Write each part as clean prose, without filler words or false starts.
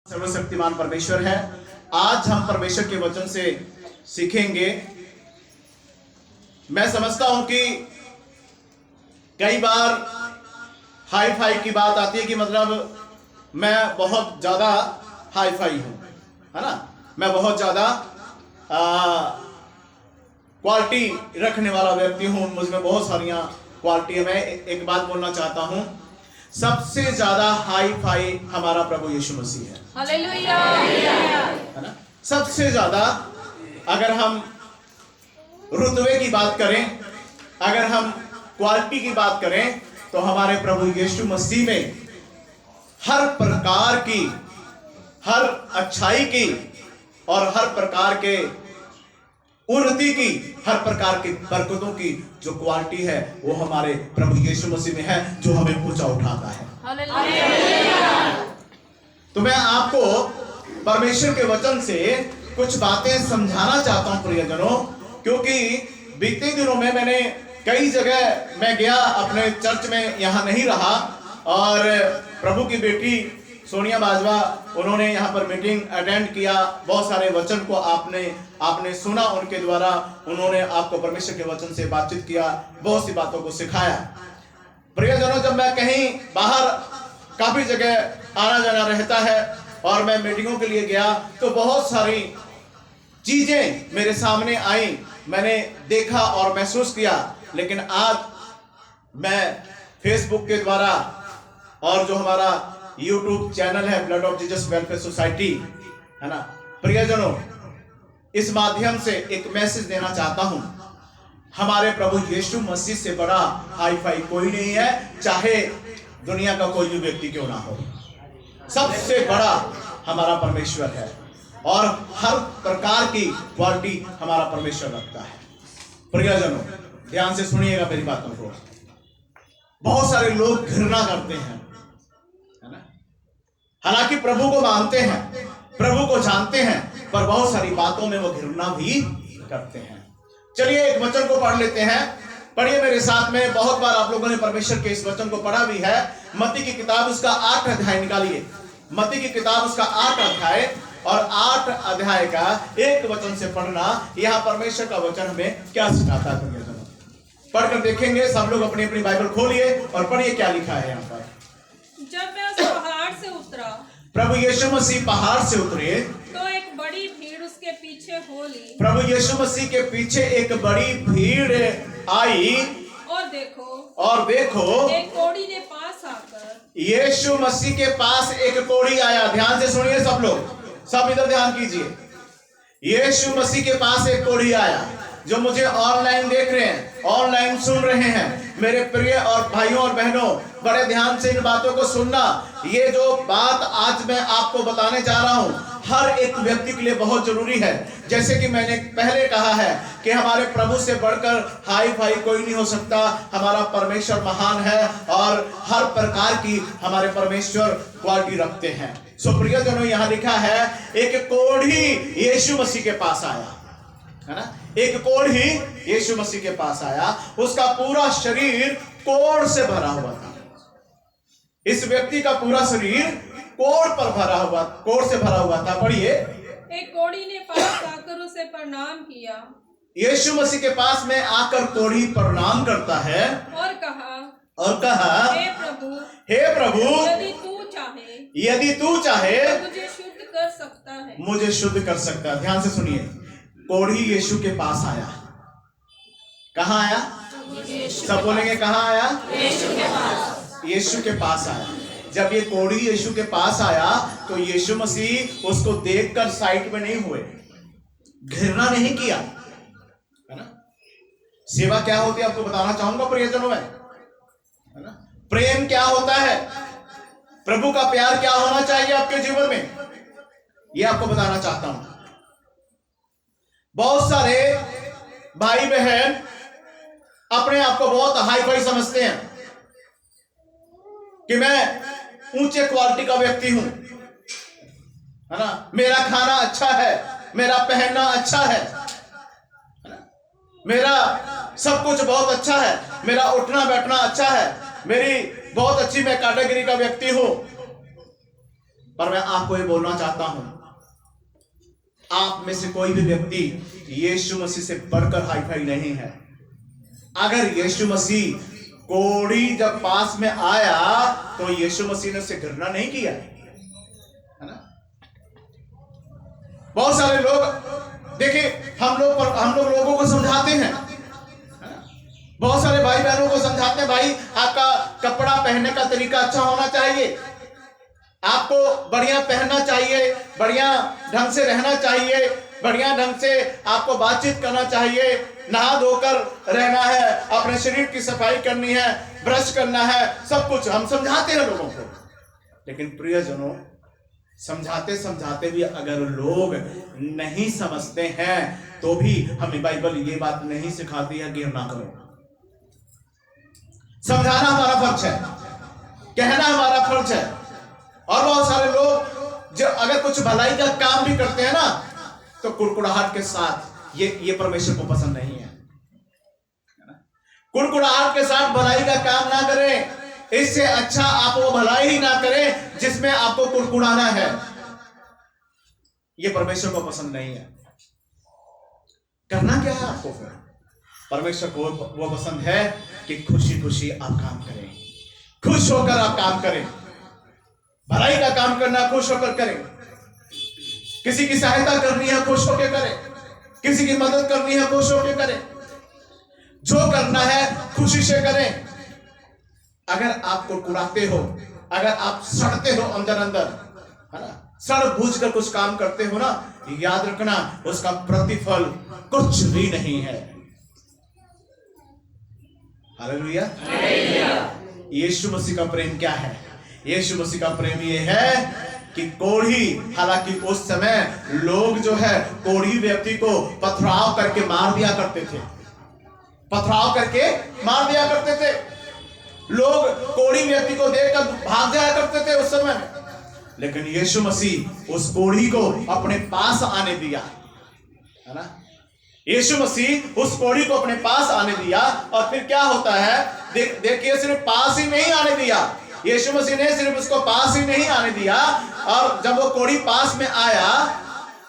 सर्वशक्तिमान परमेश्वर है। आज हम परमेश्वर के वचन से सीखेंगे। मैं समझता हूं कि कई बार हाई फाई की बात आती है कि मतलब मैं बहुत ज्यादा हाई फाई हूं, है ना। मैं बहुत ज्यादा क्वालिटी रखने वाला व्यक्ति हूं, मुझमें बहुत सारियां क्वालिटी है। मैं एक बात बोलना चाहता हूं, सबसे ज्यादा हाई फाई हमारा प्रभु यीशु मसीह है। हालेलुया, है ना। सबसे ज्यादा अगर हम रुतबे की बात करें, अगर हम क्वालिटी की बात करें, तो हमारे प्रभु यीशु मसीह में हर प्रकार की, हर अच्छाई की और हर प्रकार के उन्नति की, हर प्रकार की बरकतों की जो क्वालिटी है वो हमारे प्रभु यीशु मसीह में है, जो हमें ऊंचा उठाता है। तो मैं आपको परमेश्वर के वचन से कुछ बातें समझाना चाहता हूं प्रियजनों, क्योंकि बीते दिनों में मैंने कई जगह मैं गया, अपने चर्च में यहाँ नहीं रहा, और प्रभु की बेटी सोनिया बाजवा उन्होंने यहाँ पर मीटिंग अटेंड किया। बहुत सारे वचन को आपने सुना, उनके द्वारा उन्होंने आपको परमेश्वर के वचन से बातचीत किया, बहुत सी बातों को सिखाया। प्रियजनों, जब मैं कहीं बाहर, काफी जगह आना जाना रहता है और मैं मीटिंगों के लिए गया, तो बहुत सारी चीजें मेरे सामने आई, मैंने देखा और महसूस किया। लेकिन आज मैं फेसबुक के द्वारा और जो हमारा यूट्यूब चैनल है blood of Jesus welfare society, है ना, प्रियजनों, इस माध्यम से एक मैसेज देना चाहता हूं। हमारे प्रभु यीशु मसीह से बड़ा हाई फाई कोई नहीं है, चाहे दुनिया का कोई भी व्यक्ति क्यों ना हो। सबसे बड़ा हमारा परमेश्वर है और हर प्रकार की क्वालिटी हमारा परमेश्वर रखता है। प्रियजनों, ध्यान से सुनिएगा मेरी बातों को। बहुत सारे लोग घृणा करते हैं, है ना, हालांकि प्रभु को मानते हैं, प्रभु को जानते हैं, पर बहुत सारी बातों में वो घृणा भी करते हैं। चलिए एक वचन को पढ़ लेते हैं। पढ़िए मेरे साथ में। बहुत बार आप लोगों ने परमेश्वर के इस वचन को पढ़ा भी है। मत्ती की किताब उसका 8 अध्याय निकालिए। मत्ती की किताब उसका 8 अध्याय और 8 अध्याय का एक वचन से पढ़ना, यहाँ परमेश्वर का वचन हमें क्या सिखाता है। पढ़कर देखेंगे। सब लोग अपनी अपनी बाइबल खोलिए और पढ़िए क्या लिखा है यहाँ पर। जब मैं उस पहाड़ से उतरा, प्रभु यीशु मसीह पहाड़ से उतरे, तो एक बड़ी भीड़ उसके पीछे हो ली। प्रभु यीशु मसीह के पीछे एक बड़ी भीड़ आई, और देखो एक कोढ़ी ने पास आकर, यीशु मसीह के पास एक कोढ़ी आया। ध्यान से सुनिए सब लोग, सब इधर ध्यान कीजिए। यीशु मसीह के पास एक कोढ़ी आया। जो मुझे ऑनलाइन देख रहे हैं, ऑनलाइन सुन रहे हैं, मेरे प्रिय और भाइयों और बहनों, बड़े ध्यान से इन बातों को सुनना। ये जो बात आज मैं आपको बताने जा रहा हूं, हर एक व्यक्ति के लिए बहुत जरूरी है। जैसे कि मैंने पहले कहा है कि हमारे प्रभु से बढ़कर हाई फाई कोई नहीं हो सकता। हमारा परमेश्वर महान है और हर प्रकार की हमारे परमेश्वर क्वालिटी रखते हैं। सो प्रियजनों, यहाँ लिखा है एक कोढ़ी यीशु मसीह के पास आया, है ना। एक कोढ़ी यीशु मसीह के पास आया। उसका पूरा शरीर कोढ़ से भरा हुआ था। इस व्यक्ति का पूरा शरीर कोढ़ से भरा हुआ था। पढ़िए। एक कोढ़ी ने पास आकर उसे प्रणाम किया। यीशु मसीह के पास में आकर कोढ़ी प्रणाम करता है और कहा, हे प्रभु, यदि तू चाहे मुझे शुद्ध कर सकता है। मुझे शुद्ध कर सकता है। ध्यान से सुनिए। कोढ़ी यीशु के पास आया। कहाँ आया? सब बोलेंगे कहाँ आया? यीशु के पास आया। जब ये कोढ़ी यीशु के पास आया तो यीशु मसीह उसको देखकर साइड में नहीं हुए, घृणा नहीं किया, है ना। सेवा क्या होती है आपको बताना चाहूंगा प्रियजनों में, है ना। प्रेम क्या होता है, प्रभु का प्यार क्या होना चाहिए आपके जीवन में, ये आपको बताना चाहता हूं। बहुत सारे भाई बहन अपने आप को बहुत हाई फाई समझते हैं कि मैं ऊंचे क्वालिटी का व्यक्ति हूं, है ना। मेरा खाना अच्छा है, मेरा पहनना अच्छा है ना, मेरा सब कुछ बहुत अच्छा है, मेरा उठना बैठना अच्छा है, मेरी बहुत अच्छी मैं कैटेगरी का व्यक्ति हूं। पर मैं आपको ये बोलना चाहता हूं, आप में से कोई भी व्यक्ति यीशु मसीह से बढ़कर हाईफाई नहीं है। अगर यीशु मसीह कोढ़ी जब पास में आया तो यीशु मसीह ने उसे घृणा नहीं किया, है ना। बहुत सारे लोग देखिए, हम लोग लोगों को समझाते हैं, बहुत सारे भाई बहनों को समझाते हैं, भाई आपका कपड़ा पहनने का तरीका अच्छा होना चाहिए, आपको बढ़िया पहनना चाहिए, बढ़िया ढंग से रहना चाहिए, बढ़िया ढंग से आपको बातचीत करना चाहिए, नहा धोकर रहना है, अपने शरीर की सफाई करनी है, ब्रश करना है, सब कुछ हम समझाते हैं लोगों को। लेकिन प्रियजनों, समझाते समझाते भी अगर लोग नहीं समझते हैं तो भी हमें बाइबल ये बात नहीं सिखाती है कि हम ना करो। समझाना हमारा फर्ज है, कहना हमारा फर्ज है। और बहुत सारे लोग जो अगर कुछ भलाई का काम भी करते हैं ना तो कुड़कुड़ाहट के साथ, ये परमेश्वर को पसंद नहीं है। कुड़कुड़ाहट के साथ भलाई का काम ना करें, इससे अच्छा आप वो भलाई ही ना करें जिसमें आपको कुड़कुड़ाना है। ये परमेश्वर को पसंद नहीं है। करना क्या है आपको फिर? परमेश्वर को वो पसंद है कि खुशी खुशी आप काम करें, खुश होकर आप काम करें, भलाई का काम करना खुश होकर करें, किसी की सहायता करनी है खुश होकर करें, किसी की मदद करनी है खुश होकर करें, जो करना है खुशी से करें। अगर आप कुड़कुड़ाते हो, अगर आप सड़ते हो अंदर अंदर, है ना, सड़ बूझ कर कुछ काम करते हो ना, याद रखना उसका प्रतिफल कुछ भी नहीं है। हालेलुया। यीशु मसीह का प्रेम क्या है? यीशु मसीह का प्रेम ये है कि कोढ़ी, हालांकि उस समय लोग जो है कोढ़ी व्यक्ति को पथराव करके मार दिया करते थे, पथराव करके मार दिया करते थे। लोग कोढ़ी व्यक्ति को देखकर भाग जाया करते थे उस समय में, लेकिन यीशु मसीह उस कोढ़ी को अपने पास आने दिया, है ना। यीशु मसीह उस कोढ़ी को अपने पास आने दिया और फिर क्या होता है, देखिए, सिर्फ पास ही नहीं आने दिया, यीशु मसीह ने सिर्फ उसको पास ही नहीं आने दिया, और जब वो कोढ़ी पास में आया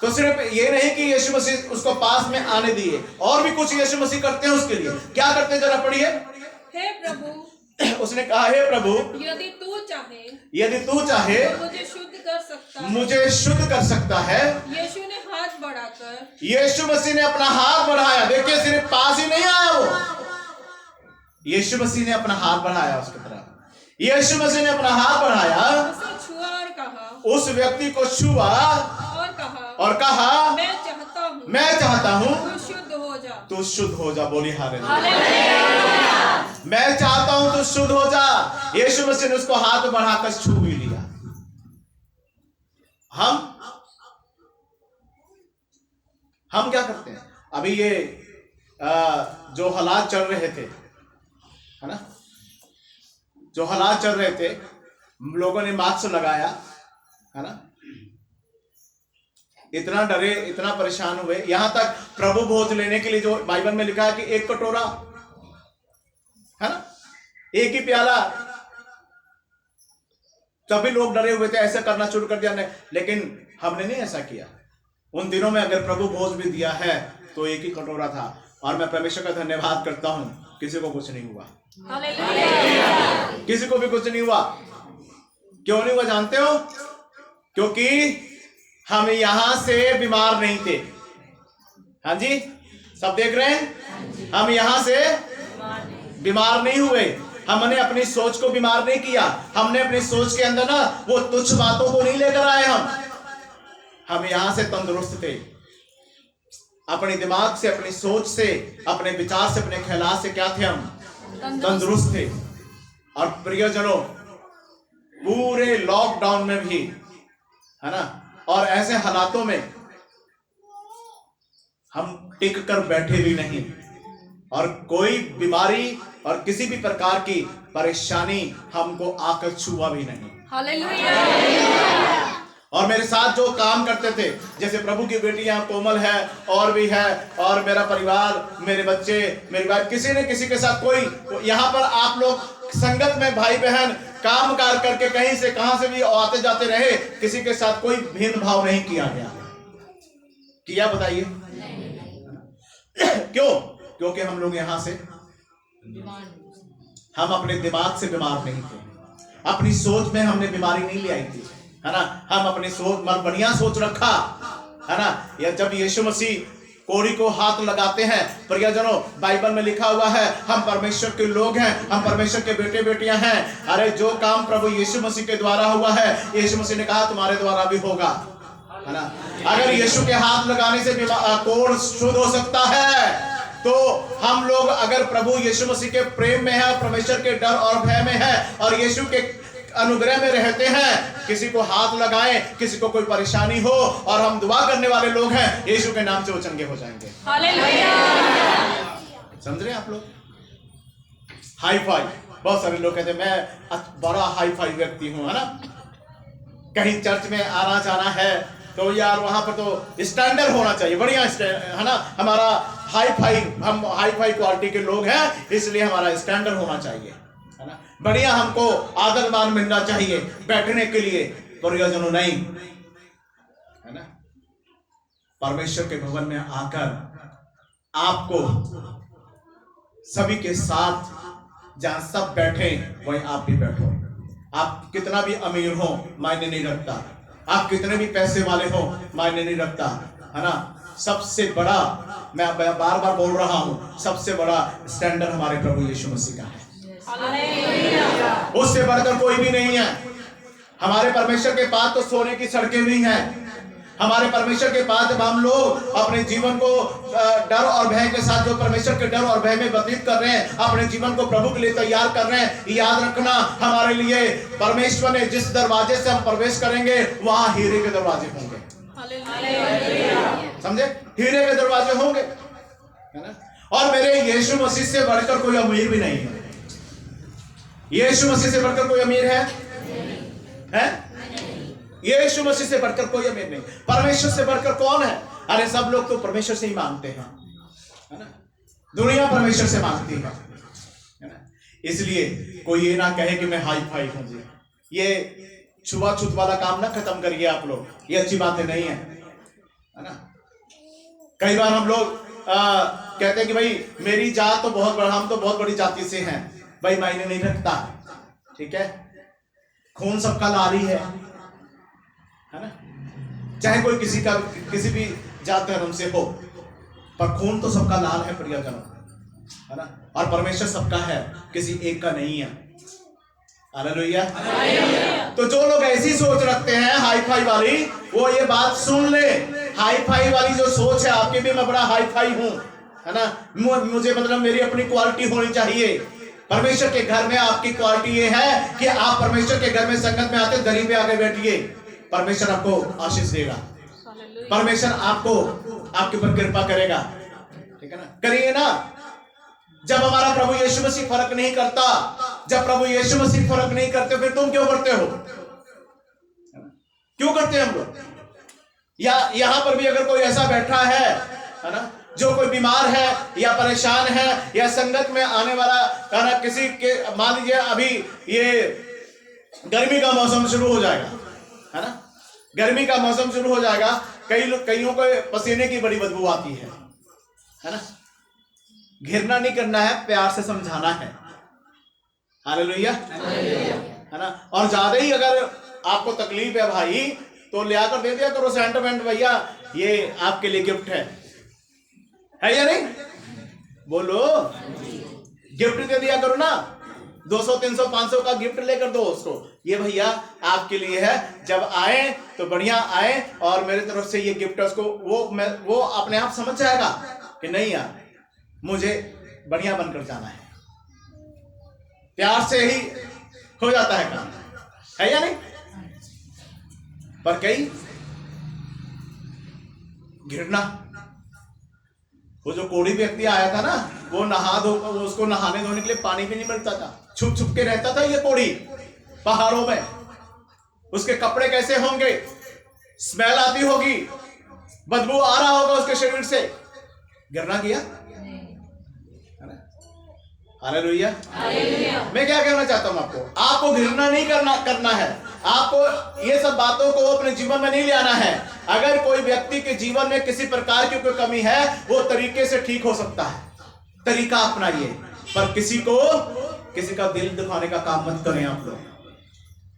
तो सिर्फ ये नहीं कि यीशु मसीह उसको पास में आने दिए, और भी कुछ यीशु मसीह करते हैं उसके लिए। क्या करते हैं, जरा पढ़िए। हे प्रभु, उसने कहा, हे प्रभु, यदि तू चाहे तो मुझे शुद्ध कर सकता है। मुझे शुद्ध कर सकता है। यीशु ने हाथ बढ़ाकर, यीशु मसीह ने अपना हाथ बढ़ाया। देखिए, सिर्फ पास ही नहीं आया वो, यीशु मसीह ने अपना हाथ बढ़ाया उसकी तरफ। यीशु मसीह ने अपना हाथ बढ़ाया, उसे छुआ और कहा, उस व्यक्ति को छुआ और कहा, मैं चाहता हूँ तू शुद्ध हो जा। बोली हालेलुया। मैं चाहता हूं तू शुद्ध हो जा। यीशु मसीह ने उसको हाथ बढ़ाकर छू भी लिया। हम क्या करते हैं? अभी ये जो हालात चल रहे थे, है ना, जो हालात चल रहे थे, लोगों ने मास्क लगाया, है ना, इतना डरे, इतना परेशान हुए, यहां तक प्रभु भोज लेने के लिए जो बाइबल में लिखा है कि एक कटोरा, है ना, एक ही प्याला, तभी लोग डरे हुए थे, ऐसा करना शुरू कर दिया। लेकिन हमने नहीं ऐसा किया। उन दिनों में अगर प्रभु भोज भी दिया है तो एक ही कटोरा था, और मैं परमेश्वर का धन्यवाद करता हूं, किसी को कुछ नहीं हुआ, किसी को भी कुछ नहीं हुआ। क्यों नहीं हुआ जानते हो? क्योंकि हम यहां से बीमार नहीं थे। हाँ जी, सब देख रहे हैं, हम यहां से बीमार नहीं हुए। हमने अपनी सोच को बीमार नहीं किया, हमने अपनी सोच के अंदर ना वो तुच्छ बातों को नहीं लेकर आए। हम यहां से तंदुरुस्त थे, अपने दिमाग से, अपनी सोच से, अपने विचार से, अपने ख्यालात से क्या थे? हम तंदुरुस्त थे। और प्रियजनों, पूरे लॉकडाउन में भी, है ना, और ऐसे हालातों में हम टिक कर बैठे भी नहीं, और कोई बीमारी और किसी भी प्रकार की परेशानी हमको आकर छुआ भी नहीं। हालेलुया। और मेरे साथ जो काम करते थे, जैसे प्रभु की बेटियां कोमल है और भी है, और मेरा परिवार, मेरे बच्चे, मेरी वाइफ, किसी ने किसी के साथ कोई, तो यहाँ पर आप लोग संगत में भाई बहन काम कार करके कहीं से कहां से भी आते जाते रहे, किसी के साथ कोई भेदभाव नहीं किया गया। किया बताइए? क्यों? क्योंकि हम लोग यहां से, हम अपने दिमाग से बीमार नहीं थे, अपनी सोच में हमने बीमारी नहीं ले आई थी, है ना। हम अपनी सोच मन बढ़िया सोच रखा, है ना। या जब यीशु मसीह कोड़ी को हाथ लगाते हैं, प्रियजनों, बाइबल में लिखा हुआ है हम परमेश्वर के लोग हैं, हम परमेश्वर के बेटे बेटियां हैं। अरे जो काम प्रभु यीशु मसीह के द्वारा हुआ है, यीशु मसीह ने कहा तुम्हारे द्वारा भी होगा, है ना। अगर यीशु के हाथ लगाने से कोड़ शुद्ध हो सकता है, तो हम लोग अगर प्रभु यीशु मसीह के प्रेम में है, परमेश्वर के डर और भय में है, और यीशु के अनुग्रह में रहते हैं, किसी को हाथ लगाएं, किसी को कोई परेशानी हो और हम दुआ करने वाले लोग हैं, यीशु के नाम से वो चंगे हो जाएंगे। हालेलुया। समझ रहे हैं आप लोग? हाई फाई, बहुत सारे लोग कहते हैं मैं बड़ा हाई फाई व्यक्ति हूं, है ना। कहीं चर्च में आना जाना है तो यार वहां पर तो स्टैंडर्ड होना चाहिए, बढ़िया, है ना। हमारा हाई फाई, हम हाई फाई क्वालिटी के लोग हैं, इसलिए हमारा स्टैंडर्ड होना चाहिए, है ना। बढ़िया, हमको आदर मान मिलना चाहिए बैठने के लिए, परिजनों नहीं, है ना। परमेश्वर के भवन में आकर आपको सभी के साथ जहां सब बैठे वहीं आप भी बैठो। आप कितना भी अमीर हो मायने नहीं रखता, आप कितने भी पैसे वाले हो मायने नहीं रखता, है ना। सबसे बड़ा, मैं बार बार बोल रहा हूं, सबसे बड़ा स्टैंडर्ड हमारे प्रभु यीशु मसीह का है, उससे बढ़कर कोई भी नहीं है। हमारे परमेश्वर के पास तो सोने की सड़कें भी हैं। हमारे परमेश्वर के पास जब हम लोग अपने जीवन को डर और भय के साथ, जो परमेश्वर के डर और भय में व्यतीत कर रहे हैं, अपने जीवन को प्रभु के लिए तैयार कर रहे हैं, याद रखना हमारे लिए परमेश्वर ने जिस दरवाजे से हम प्रवेश करेंगे वहां हीरे के दरवाजे होंगे, समझे? हीरे के दरवाजे होंगे, है ना। और मेरे यीशु मसीह से बढ़कर कोई अमीर भी नहीं है। यीशु मसीह से बढ़कर कोई अमीर है? यीशु मसीह से बढ़कर कोई अमीर नहीं। परमेश्वर से बढ़कर कौन है? अरे सब लोग तो परमेश्वर से ही मांगते हैं, है ना। दुनिया परमेश्वर से मांगती है ना। इसलिए कोई ये ना कहे कि मैं हाई फाई हूं जी। ये छुआछूत वाला काम ना खत्म करिए आप लोग, ये अच्छी बातें नहीं है ना। कई बार हम लोग कहते हैं कि भाई मेरी जात तो बहुत बड़ा, हम तो बहुत बड़ी जाति से हैं। भाई मायने नहीं रखता, ठीक है। खून सबका लाल ही है ना। चाहे कोई किसी भी जात धर्म से हो, पर खून तो सबका लाल है प्रियजनों, है ना। और परमेश्वर सबका है, किसी एक का नहीं है। हालेलुया। तो जो लोग ऐसी सोच रखते हैं हाई फाई वाली, वो ये बात सुन ले। हाई फाई वाली जो सोच है आपकी भी, मैं बड़ा हाई फाई हूं, है ना, मुझे मतलब मेरी अपनी क्वालिटी होनी चाहिए। परमेश्वर के घर में आपकी क्वालिटी ये है कि आप परमेश्वर के घर में संगत में आते, दरी पे आके बैठिए, परमेश्वर आपको आशीष देगा, परमेश्वर आपको आपके ऊपर कृपा करेगा, ठीक है ना। करिए ना। जब हमारा प्रभु यीशु मसीह फर्क नहीं करता, जब प्रभु यीशु मसीह फर्क नहीं करते, फिर तुम क्यों करते हो? क्यों करते हैं हम लोग? या यहां पर भी अगर कोई ऐसा बैठा है ना, जो कोई बीमार है या परेशान है या संगत में आने वाला, है ना, किसी के, मान लीजिए अभी ये गर्मी का मौसम शुरू हो जाएगा, है ना, गर्मी का मौसम शुरू हो जाएगा, कईयों को पसीने की बड़ी बदबू आती है ना। घिरना नहीं करना है, प्यार से समझाना है। हालेलुया, है ना। और ज्यादा ही अगर आपको तकलीफ है भाई, तो ले आकर दे दिया करो सेंटिमेंट, भैया ये आपके लिए गिफ्ट है या नहीं? बोलो, गिफ्ट दे दिया करो ना। 200 300 500 का गिफ्ट लेकर दो उसको, ये भैया आपके लिए है, जब आए तो बढ़िया आए और मेरे तरफ से ये गिफ्ट है उसको, वो अपने आप समझ जाएगा कि नहीं यार मुझे बढ़िया बनकर जाना है। प्यार से ही हो जाता है काम, है या नहीं? पर कई घृणा, वो जो कोढ़ी व्यक्ति आया था ना, वो उसको नहाने धोने के लिए पानी भी नहीं मिलता था, छुप छुप के रहता था ये कोढ़ी पहाड़ों में। उसके कपड़े कैसे होंगे, स्मेल आती होगी, बदबू आ रहा होगा उसके शरीर से, घृणा किया? हालेलुया। मैं क्या कहना चाहता हूं आपको घृणा नहीं करना है। आपको ये सब बातों को अपने जीवन में नहीं ले आना है। अगर कोई व्यक्ति के जीवन में किसी प्रकार की कोई कमी है, वो तरीके से ठीक हो सकता है, तरीका अपनाइए, पर किसी का दिल दुखाने का काम मत करें आप लोग,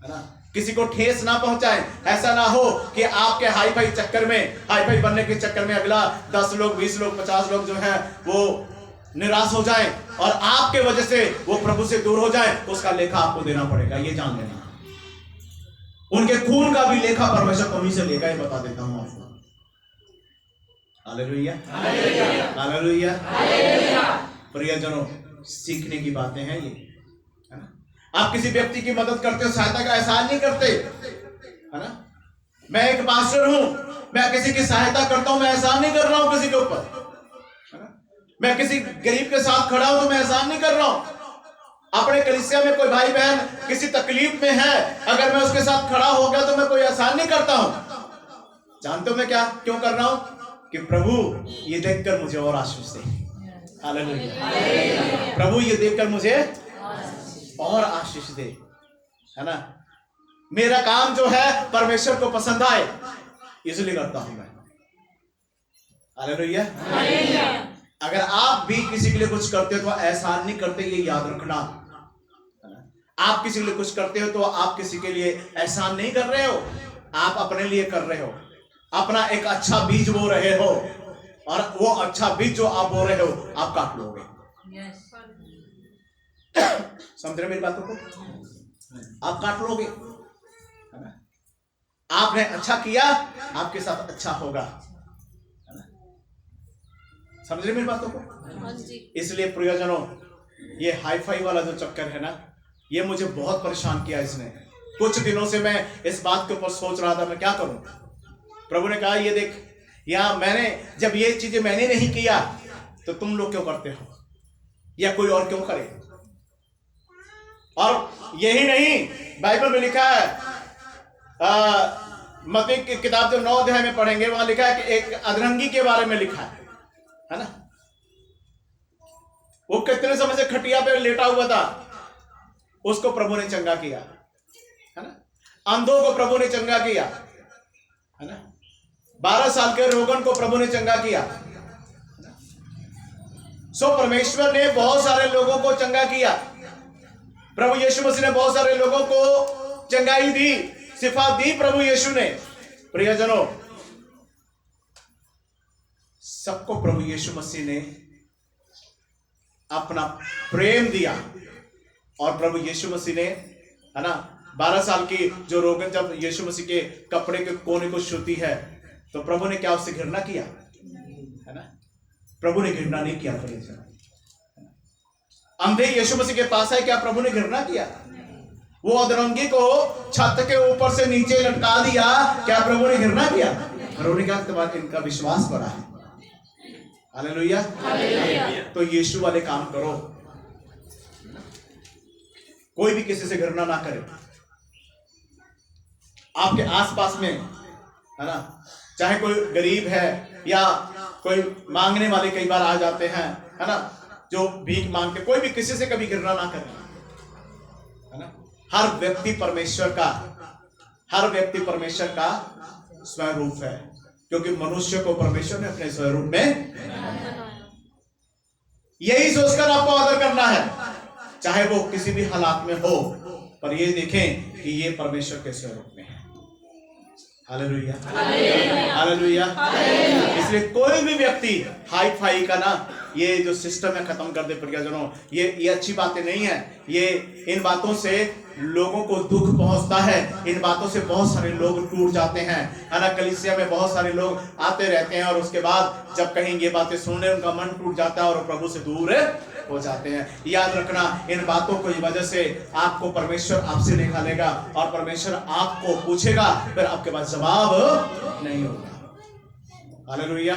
है ना। किसी को ठेस ना पहुंचाएं। ऐसा ना हो कि आपके हाई फाई चक्कर में, हाई फाई बनने के चक्कर में अगला 10 लोग, 20 लोग, 50 लोग जो है वो निराश हो जाएं और आपके वजह से वो प्रभु से दूर हो जाए। उसका लेखा आपको देना पड़ेगा, ये जान लेना। उनके खून का भी लेखा परमेश्वर कमी से लेगा, ये बता देता हूं आपको। हालेलुया, हालेलुया, प्रियजनों, सीखने की बातें हैं ये, है ना। आप किसी व्यक्ति की मदद करते हो, सहायता का एहसान नहीं करते, है ना। मैं एक पास्टर हूं, मैं किसी की सहायता करता हूं, मैं एहसान नहीं कर रहा हूं किसी के ऊपर, है ना। मैं किसी गरीब के साथ खड़ा हूं तो मैं एहसान नहीं कर रहा हूं। अपने कलीसिया में कोई भाई बहन किसी तकलीफ में है, अगर मैं उसके साथ खड़ा हो गया तो मैं कोई एहसान नहीं करता हूं। जानते हो मैं क्या क्यों कर रहा हूं? कि प्रभु ये देखकर मुझे और आशीष दे। हालेलुया। प्रभु ये देखकर मुझे और आशीष दे, है ना। मेरा काम जो है परमेश्वर को पसंद आए, इसलिए करता हूं मैं। हालेलुया। अगर आप भी किसी के लिए कुछ करते हो तो एहसान नहीं करते, ये याद रखना। आप किसी के लिए कुछ करते हो तो आप किसी के लिए एहसान नहीं कर रहे हो, आप अपने लिए कर रहे हो। अपना एक अच्छा बीज बो रहे हो, और वो अच्छा बीज जो आप बो रहे हो आप काट लोगे। समझ रहे मेरी बातों को? आप काट लोगे, है ना। आपने अच्छा किया, आपके साथ अच्छा होगा, है ना। समझ रहे मेरी बातों को? इसलिए प्रियजनों, ये हाई फाई वाला जो चक्कर है ना, ये मुझे बहुत परेशान किया इसने। कुछ दिनों से मैं इस बात के ऊपर सोच रहा था मैं क्या करूं। प्रभु ने कहा ये देख, या मैंने जब ये चीजें मैंने नहीं किया तो तुम लोग क्यों करते हो, या कोई और क्यों करे। और यही नहीं, बाइबल में लिखा है, मत्ती की किताब जब 9 अध्याय में पढ़ेंगे, वहां लिखा है कि एक अधरंगी के बारे में लिखा है ना। वो कितने समय से खटिया पे लेटा हुआ था, उसको प्रभु ने चंगा किया, है ना। अंधों को प्रभु ने चंगा किया, है ना। 12 साल के रोगन को प्रभु ने चंगा किया। सो परमेश्वर ने बहुत सारे लोगों को चंगा किया। प्रभु यीशु मसीह ने बहुत सारे लोगों को चंगाई दी, शिफा दी प्रभु यीशु ने। प्रियजनों, सबको प्रभु यीशु मसीह ने अपना प्रेम दिया, और प्रभु यीशु मसीह ने, है ना, 12 साल की जो रोगन जब यीशु मसीह के कपड़े के कोने को छूती है तो प्रभु ने क्या उससे घृणा किया, है ना। प्रभु ने घृणा नहीं किया। अंधे यीशु मसीह के पास है, क्या प्रभु ने घृणा किया? वो अधरंगी को छत के ऊपर से नीचे लटका दिया, क्या प्रभु ने घृणा किया? प्रभु ने कहा इनका विश्वास बढ़ा है। हालेलुया। तो यीशु वाले काम करो, कोई भी किसी से घृणा ना करे। आपके आसपास में, है ना, चाहे कोई गरीब है या कोई मांगने वाले कई बार आ जाते हैं, है ना, जो भीख मांगते, कोई भी किसी से कभी घृणा ना करें, है ना। हर व्यक्ति परमेश्वर का स्वरूप है, क्योंकि मनुष्य को परमेश्वर ने अपने स्वरूप में, यही सोचकर आपको आदर करना है, चाहे वो किसी भी हालात में हो, पर ये देखें कि ये परमेश्वर के स्वरूप में है। Hallelujah, hallelujah. इसलिए कोई भी व्यक्ति हाई फाई का ना ये जो सिस्टम है खत्म कर दे प्रियजनों। ये अच्छी बातें नहीं है। ये इन बातों से लोगों को दुख पहुंचता है, इन बातों से बहुत सारे लोग टूट जाते हैं, है ना। कलीसिया में बहुत सारे लोग आते रहते हैं और उसके बाद जब कहीं ये बातें सुनने उनका मन टूट जाता है और प्रभु से दूर हो जाते हैं। याद रखना, इन बातों की वजह से आपको परमेश्वर आपसे निकालेगा और परमेश्वर आपको पूछेगा, फिर आपके पास जवाब नहीं होगा। हालेलुया।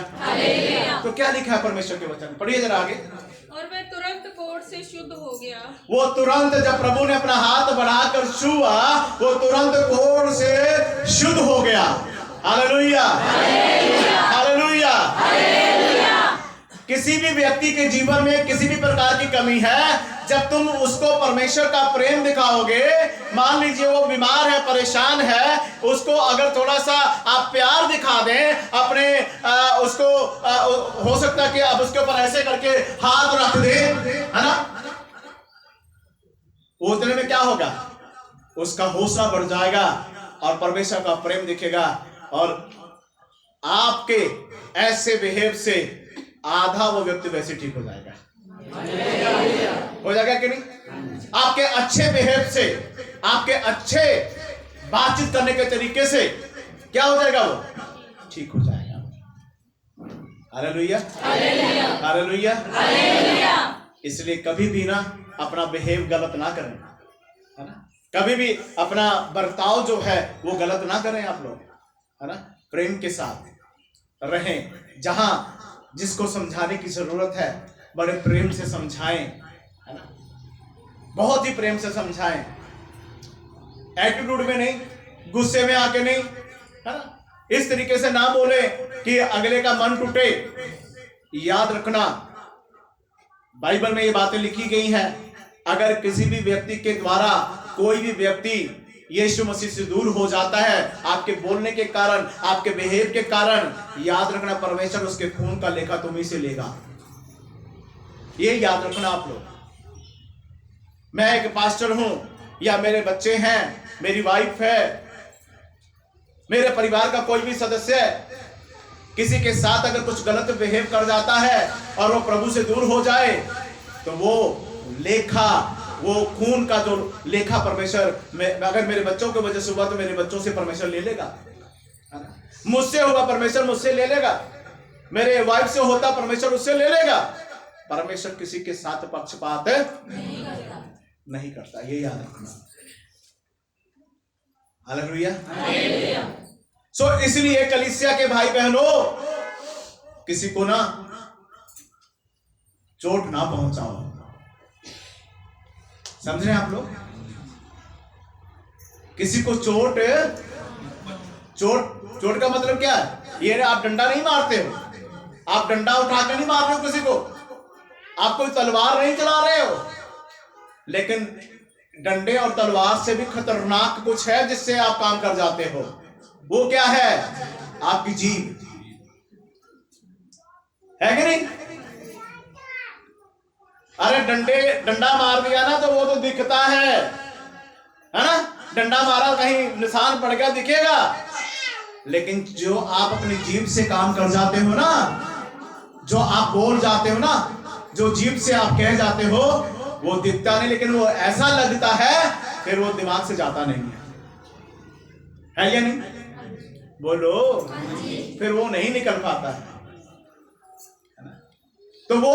तो क्या लिखा है परमेश्वर के वचन? पढ़िए जरा आगे। और वह तुरंत कोढ़ से शुद्ध हो गया। वो तुरंत, जब प्रभु ने अपना हाथ बढ़ाकर छुआ, वो तुरंत कोढ़ से शुद्ध हो गया। Hallelujah, hallelujah. किसी भी व्यक्ति के जीवन में किसी भी प्रकार की कमी है, जब तुम उसको परमेश्वर का प्रेम दिखाओगे, मान लीजिए वो बीमार है, परेशान है, उसको अगर थोड़ा सा आप प्यार दिखा दें, अपने उसको हो सकता है कि आप उसके ऊपर ऐसे करके हाथ रख दे, है ना, उतने में क्या होगा, उसका हौसला बढ़ जाएगा और परमेश्वर का प्रेम दिखेगा। और आपके ऐसे बिहेव से आधा वो व्यक्ति वैसे ठीक हो जाएगा, हो जाएगा कि नहीं? आपके अच्छे बिहेव से, आपके अच्छे बातचीत करने के तरीके से क्या हो जाएगा, वो ठीक हो जाएगा। Hallelujah, hallelujah, hallelujah. इसलिए कभी भी ना अपना बिहेव गलत ना करें, है ना, कभी भी अपना बर्ताव जो है वो गलत ना करें आप लोग, है ना, प्रेम के साथ रहें। जहां जिसको समझाने की जरूरत है बड़े प्रेम से समझाएं, है ना, बहुत ही प्रेम से समझाएं, एटीट्यूड में नहीं, गुस्से में आके नहीं, है ना, इस तरीके से ना बोले कि अगले का मन टूटे। याद रखना, बाइबल में ये बातें लिखी गई हैं, अगर किसी भी व्यक्ति के द्वारा कोई भी व्यक्ति यीशु मसीह से दूर हो जाता है, आपके बोलने के कारण, आपके बिहेव के कारण, याद रखना परमेश्वर उसके खून का लेखा तुम्ही से लेगा। ये याद रखना आप लोग। मैं एक पास्टर हूं या मेरे बच्चे हैं, मेरी वाइफ है, मेरे परिवार का कोई भी सदस्य है, किसी के साथ अगर कुछ गलत बिहेव कर जाता है और वो प्रभु से दूर हो जाए, तो वो लेखा, वो खून का जो लेखा परमेश्वर, अगर मेरे बच्चों की वजह से हुआ तो मेरे बच्चों से परमेश्वर ले लेगा, मुझसे हुआ परमेश्वर मुझसे ले लेगा, मेरे वाइफ से होता परमेश्वर उससे ले लेगा। परमेश्वर किसी के साथ पक्षपात नहीं करता, ये याद रखना। हालेलुया। सो इसलिए कलीसिया के भाई बहनों, किसी को ना चोट ना पहुंचाओ, समझ रहे हैं आप लोग? किसी को चोट का मतलब क्या है? ये आप डंडा नहीं मारते हो, आप डंडा उठाकर नहीं मार रहे हो किसी को, आप कोई तलवार नहीं चला रहे हो, लेकिन डंडे और तलवार से भी खतरनाक कुछ है जिससे आप काम कर जाते हो। वो क्या है? आपकी जीभ है कि नहीं? अरे डंडा मार दिया ना तो वो तो दिखता है ना, डंडा मारा कहीं निशान पड़ गया दिखेगा, लेकिन जो आप अपनी जीभ से काम कर जाते हो ना, जो आप बोल जाते हो ना, जो जीभ से आप कह जाते हो, वो दिखता नहीं, लेकिन वो ऐसा लगता है, फिर वो दिमाग से जाता नहीं है या नहीं? बोलो, फिर वो नहीं निकल पाता है। तो वो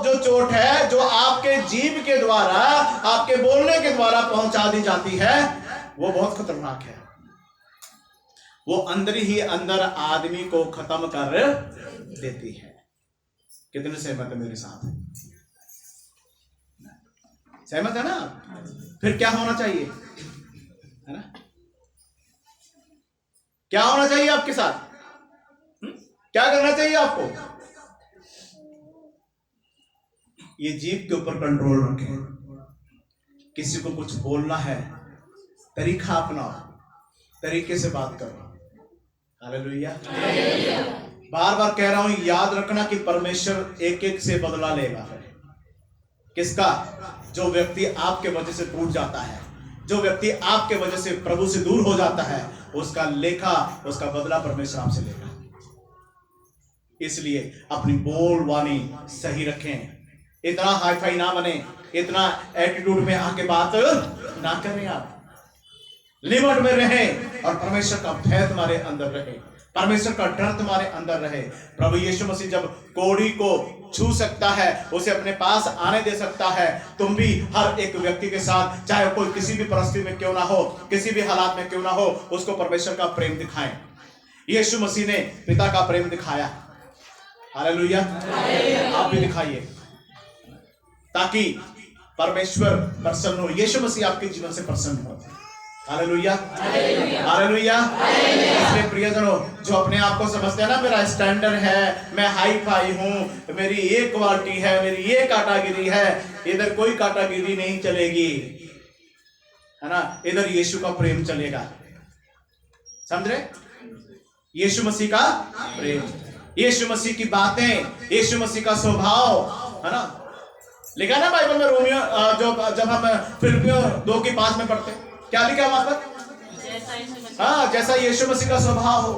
जो चोट है जो आपके जीभ के द्वारा, आपके बोलने के द्वारा पहुंचा दी जाती है, वो बहुत खतरनाक है। वो अंदर ही अंदर आदमी को खत्म कर देती है। कितने सहमत है मेरे साथ? सहमत है ना? फिर क्या होना चाहिए, है ना? क्या होना चाहिए आपके साथ? क्या करना चाहिए आपको? ये जीभ के ऊपर कंट्रोल रखें। किसी को कुछ बोलना है, तरीका अपनाओ, तरीके से बात करो। हालेलुया। बार बार कह रहा हूं, याद रखना कि परमेश्वर एक एक से बदला लेगा। किसका? जो व्यक्ति आपके वजह से टूट जाता है, जो व्यक्ति आपके वजह से प्रभु से दूर हो जाता है, उसका लेखा, उसका बदला परमेश्वर आपसे लेगा। इसलिए अपनी बोल वाणी सही रखें, इतना हाई फाई ना बने, इतना एटीट्यूड में आके बात ना करें। आप लिमिट में रहें और परमेश्वर का भय तुम्हारे अंदर रहे, परमेश्वर का डर तुम्हारे अंदर रहे। प्रभु यीशु मसीह जब कोढ़ी को छू सकता है, उसे अपने पास आने दे सकता है, तुम भी हर एक व्यक्ति के साथ, चाहे कोई किसी भी परिस्थिति में क्यों ना हो, किसी भी हालात में क्यों ना हो, उसको परमेश्वर का प्रेम दिखाएं। यीशु मसीह ने पिता का प्रेम दिखाया। हालेलुया। आप भी दिखाइए, ताकि परमेश्वर प्रसन्न हो, यीशु मसीह आपके जीवन से प्रसन्न हो। Hallelujah, hallelujah. इसलिए प्रियजनों, जो अपने आप को समझते हैं ना मेरा स्टैंडर्ड है, मैं हाई फाई हूं, मेरी ये क्वालिटी है, मेरी ये कैटेगरी है, इधर कोई कैटेगरी नहीं चलेगी, है ना। इधर यीशु का प्रेम चलेगा, समझ रहे? यीशु मसीह का प्रेम, यीशु मसीह की बातें, यीशु मसीह का स्वभाव, है ना। लिखा ना बाइबल में, रोमियो जब हम फिलिपियों 2:5 में पढ़ते, क्या लिखा वहां पर? हाँ, जैसा यीशु मसीह का स्वभाव हो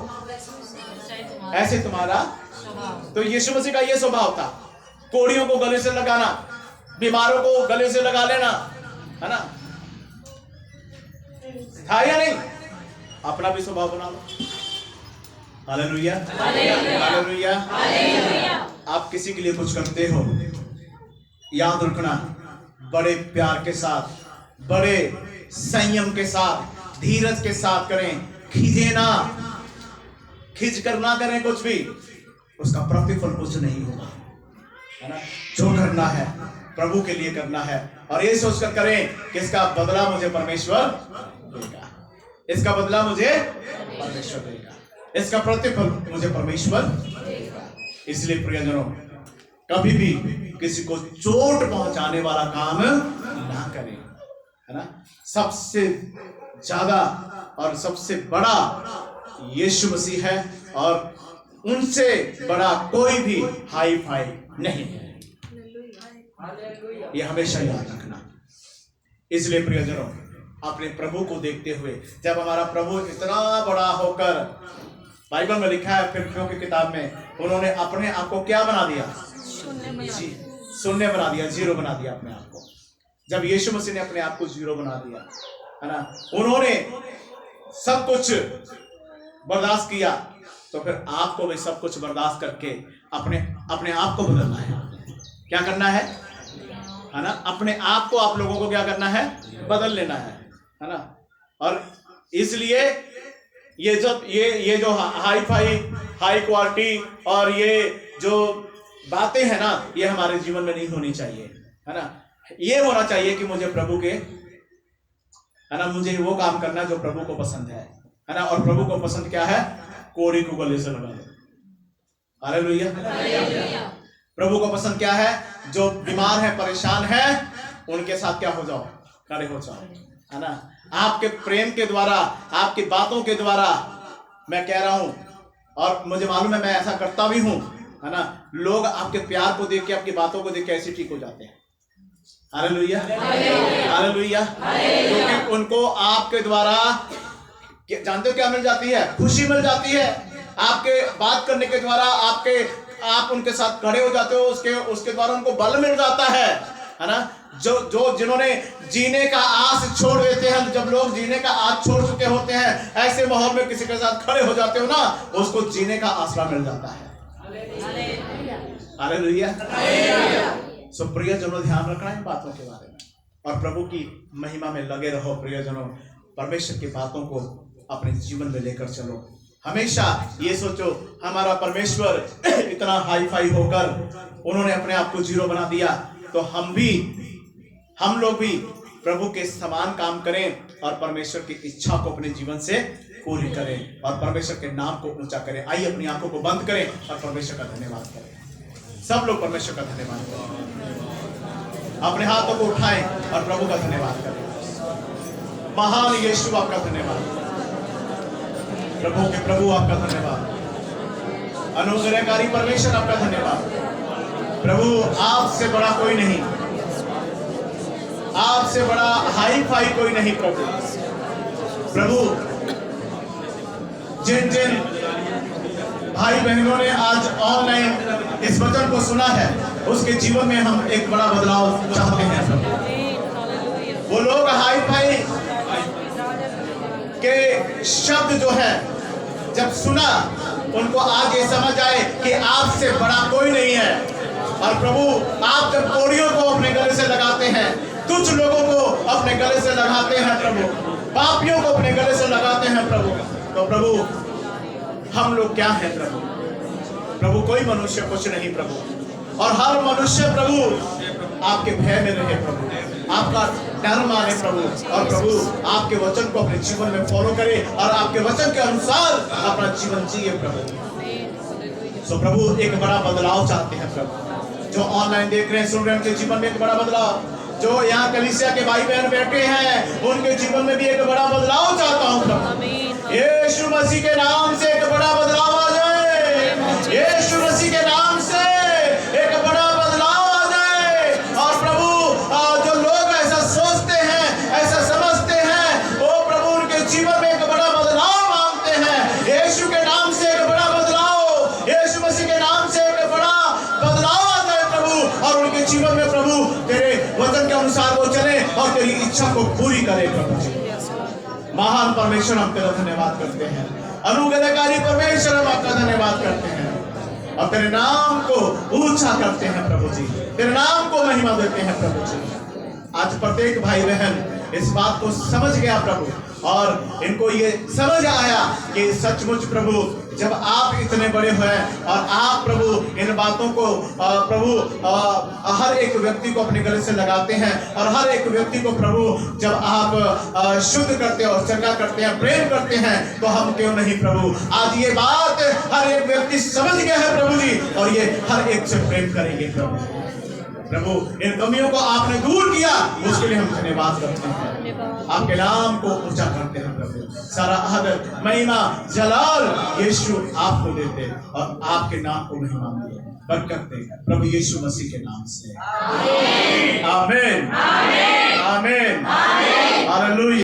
ऐसे तुम्हारा। तो यीशु मसीह का ये स्वभाव था, कोड़ियों को गले से लगाना, बीमारों को गले से लगा लेना, है ना, था या नहीं? अपना भी स्वभाव बना लो। Hallelujah, hallelujah. आप किसी के लिए कुछ करते हो, याद रखना, बड़े प्यार के साथ, बड़े संयम के साथ, धीरज के साथ करें, खींचे ना, खींच कर ना करें कुछ भी, उसका प्रतिफल कुछ नहीं होगा, है ना। जो करना है प्रभु के लिए करना है, और ये सोचकर करें कि इसका बदला मुझे परमेश्वर देगा, इसका बदला मुझे परमेश्वर देगा, इसका प्रतिफल मुझे परमेश्वर देगा। इसलिए प्रियजनों, कभी भी किसी को चोट पहुंचाने वाला काम ना करें, है ना। सबसे ज्यादा और सबसे बड़ा यीशु मसीह है, और उनसे बड़ा कोई भी हाई फाई नहीं है, ये हमेशा याद रखना। इसलिए प्रियजनों, अपने प्रभु को देखते हुए, जब हमारा प्रभु इतना बड़ा होकर, बाइबल में लिखा है फिलिपियों की किताब में, उन्होंने अपने आप को क्या बना दिया? शून्य बना दिया, जीरो बना दिया अपने आप को। जब यीशु मसीह ने अपने आप को जीरो बना दिया, है ना, उन्होंने सब कुछ बर्दाश्त किया, तो फिर आपको भी सब कुछ बर्दाश्त करके अपने आप को बदलना है। क्या करना है ना, अपने आप को, आप लोगों को क्या करना है? बदल लेना है ना। और इसलिए ये जो हाई फाई, हाई क्वालिटी और ये जो बातें हैं ना, ये हमारे जीवन में नहीं होनी चाहिए, है ना। ये होना चाहिए कि मुझे प्रभु के, है ना, मुझे वो काम करना जो प्रभु को पसंद है ना। और प्रभु को पसंद क्या है? कोड़ी को गले से लगा लो। हालेलुया। प्रभु को पसंद क्या है? जो बीमार है, परेशान है, उनके साथ क्या हो जाओ? खड़े हो जाओ, है ना। आपके प्रेम के द्वारा, आपकी बातों के द्वारा मैं कह रहा हूं, और मुझे मालूम है मैं ऐसा करता भी हूं, है ना। लोग आपके प्यार को देख के, आपकी बातों को देख के ऐसे ठीक हो जाते हैं। Hallelujah, hallelujah. क्योंकि उनको आपके द्वारा, जानते हो क्या मिल जाती है? खुशी मिल जाती है। आपके बात करने के द्वारा आप उनके साथ खड़े हो जाते हो, उसके द्वारा उनको बल मिल जाता है ना। जिन्होंने जीने का आस छोड़ देते हैं, जब लोग जीने का आस छोड़ चुके होते हैं, ऐसे माहौल में किसी के साथ खड़े हो जाते हो ना, उसको जीने का आसरा मिल जाता है। हालेलुया। सो प्रियजनों, ध्यान रखना इन बातों के बारे में, और प्रभु की महिमा में लगे रहो। प्रियजनों, परमेश्वर की बातों को अपने जीवन में लेकर चलो। हमेशा ये सोचो, हमारा परमेश्वर इतना हाई फाई होकर उन्होंने अपने आप को जीरो बना दिया, तो हम लोग भी प्रभु के समान काम करें और परमेश्वर की इच्छा को अपने जीवन से पूरी करें, और परमेश्वर के नाम को ऊंचा करें। आइए अपनी आंखों को बंद करें और परमेश्वर का धन्यवाद करें। सब लोग परमेश्वर का धन्यवाद करें, अपने हाथों को उठाएं और प्रभु का धन्यवाद करें। महान यीशु, आपका धन्यवाद। प्रभु के प्रभु, आपका धन्यवाद। अनुग्रहकारी परमेश्वर, आपका धन्यवाद। प्रभु, आपसे बड़ा कोई नहीं, आपसे बड़ा हाई फाई कोई नहीं। प्रभु, जिन भाई बहनों ने आज ऑनलाइन इस वचन को सुना है, उसके जीवन में हम एक बड़ा बदलाव चाहते हैं। वो लोग हाई फाई के शब्द जो है जब सुना, उनको आज ये समझ आए कि आपसे बड़ा कोई नहीं है। और प्रभु, आप जब कोड़ियों को अपने गले से लगाते हैं, तुच्छ लोगों को अपने गले से लगाते हैं प्रभु, पापियों को अपने गले से लगाते हैं प्रभु, तो प्रभु हम लोग क्या हैं प्रभु? कोई मनुष्य कुछ नहीं प्रभु, और हर मनुष्य प्रभु आपके भय में रहे प्रभु, आपका डर माने प्रभु, और प्रभु आपके वचन को अपने जीवन में फॉलो करे और आपके वचन के अनुसार अपना जीवन जिए प्रभु। सो प्रभु एक बड़ा बदलाव चाहते हैं प्रभु, जो ऑनलाइन देख रहे हैं सुन रहे हैं उनके जीवन में एक बड़ा बदलाव, जो यहाँ कलीसिया के भाई बहन बैठे हैं उनके जीवन में भी एक बड़ा बदलाव चाहता हूँ प्रभु। यीशु मसीह के नाम से एक बड़ा बदलाव आ जाए, यीशु मसीह के नाम से एक बड़ा बदलाव आ जाए। और प्रभु जो लोग ऐसा सोचते हैं, ऐसा समझते हैं, वो प्रभु उनके जीवन में एक बड़ा बदलाव मांगते हैं। यीशु के नाम से एक बड़ा बदलाव, यीशु मसीह के नाम से एक बड़ा बदलाव आ जाए प्रभु, और उनके जीवन में प्रभु तेरे वचन के अनुसार वो चले और तेरी इच्छा को पूरी करे प्रभु जी। महान परमेश्वर हम तेरा धन्यवाद करते हैं, अनुग्रहकारी परमेश्वर हम आपका धन्यवाद करते हैं और तेरे नाम को ऊंचा करते हैं प्रभु जी, तेरे नाम को महिमा देते हैं प्रभु जी। आज प्रत्येक भाई बहन इस बात को समझ गया प्रभु, और इनको ये समझ आया कि सचमुच प्रभु जब आप इतने बड़े हुए और आप प्रभु इन बातों को प्रभु हर एक व्यक्ति को अपने गले से लगाते हैं, और हर एक व्यक्ति को प्रभु जब आप शुद्ध करते हैं और चंगा करते हैं, प्रेम करते हैं, तो हम क्यों नहीं प्रभु आज ये बात हर एक व्यक्ति समझ गया है प्रभु जी, और ये हर एक से प्रेम करेंगे प्रभु। प्रभु इन कमियों को आपने दूर किया, उसके लिए हम धन्यवाद करते हैं, आपके नाम को ऊंचा करते हैं प्रभु। सारा आदर महिमा जलाल यीशु आपको देते और आपके नाम को महिमा मिले, बरकत दे प्रभु यीशु मसीह के नाम से। आमीन, आमीन, आमीन, हालेलुया।